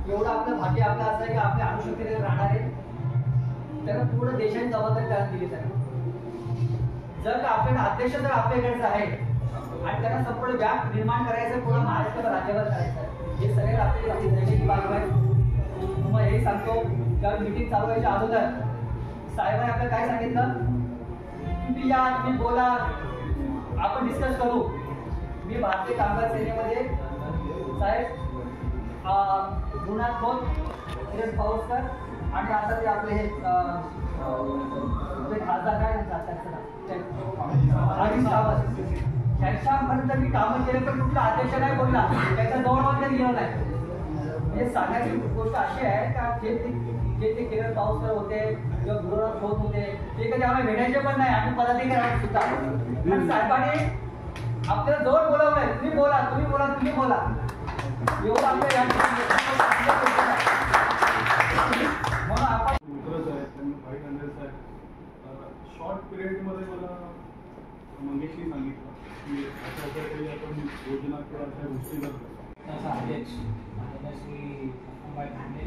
एवढं आपलं भाग्य आपलं असं आहे की आपल्या अनुशक्तीने राहणारे त्यांना पूर्ण देशाची जबाबदारी त्याला दिली जाते. जर का आपल्याकडे अध्यक्ष जर आपल्याकडचं आहे आणि त्यांना संपूर्ण व्याप निर्माण करायचं, पूर्ण महाराष्ट्र राज्यावर करायचं, हे सगळे आपली नैतिक बाजू आहे. मग हे सांगतो कारण मीटिंग चालू व्हायच्या अगोदर साहेबांनी आपल्याला काय सांगितलं, तुम्ही या, तुम्ही बोला, आपण डिस्कस करू. मी भारतीय कामगार सेनेमध्ये साहेब गुरुनाथ खोत, किरण पाऊसकर आणि आता ते आपले हे खासदार काय त्यांच्यापर्यंत मी कामं केले, पण कुठला अध्यक्ष नाही बोलला, त्याचा जवळपास गेला नाही. म्हणजे सांगायची गोष्ट अशी आहे का जे ते किरण पाऊसकर होते किंवा गुरुनाथ खोत होते ते कधी आम्हाला भेटायचे पण नाही, आम्ही पदाधिकारी सुद्धा. पण साहेबांनी आपल्याला जवळ बोलावलंय, तुम्ही बोला, तुम्ही बोला, तुम्ही बोला, एवढं आपल्या म्हणून आपण शॉर्ट पिरियडमध्ये मला मंगेशनी सांगितलं की अशा काही आपण योजना किंवा अशा गोष्टी करतो. अध्यक्ष श्री अंबाई ठाणे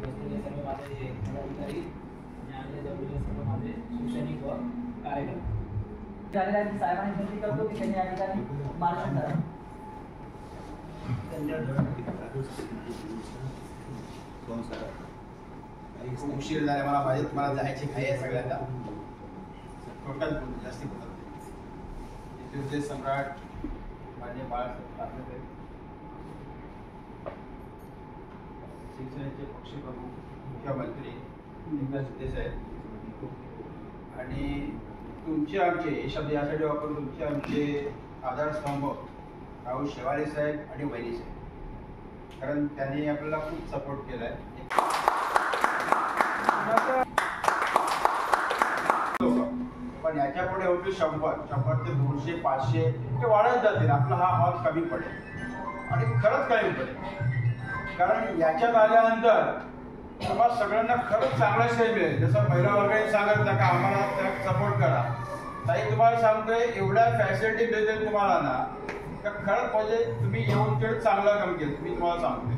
बसलेले सर्व माझे पदाधिकारी आणि आपले जवळचे सर्व माझे शिवसैनिक व कार्यकर्ते झालेल्या साहेबांनी विनंती करतो की त्यांनी या ठिकाणी मार्गदर्शन करावं. उशीर झाला मला माहिती, मला जायची घाई आहे सगळ्यांना. टोटल जास्ती बोलत सम्राट माझे बाळासाहेब ठाकरे, शिवसेनेचे पक्षप्रमुख मुख्यमंत्री एकनाथ शिंदे साहेब आणि तुमचे आमचे हे शब्द यासाठी वापरून तुमचे आमचे आधारस्तंभ राहुल शेवाळे साहेब आणि वैरी साहेब, कारण त्यांनी आपल्याला खूप सपोर्ट केला आहे. पण याच्या पुढे होते 100 ते 200 500 ते वाढत जातील. आपला हा हॉल कमी पडेल आणि खरंच कमी पडेल, कारण याच्यात आल्यानंतर तुम्हाला सगळ्यांना खरंच चांगला श्रेय मिळेल. जसं महिला वगैरे सांगत का आम्हाला त्याला सपोर्ट करा, ताई तुम्हाला सांगतोय एवढ्या फॅसिलिटी मिळतील तुम्हाला ना, तर खरंच म्हणजे तुम्ही येऊन तेवढं चांगलं काम केलं. मी तुम्हाला सांगतोय.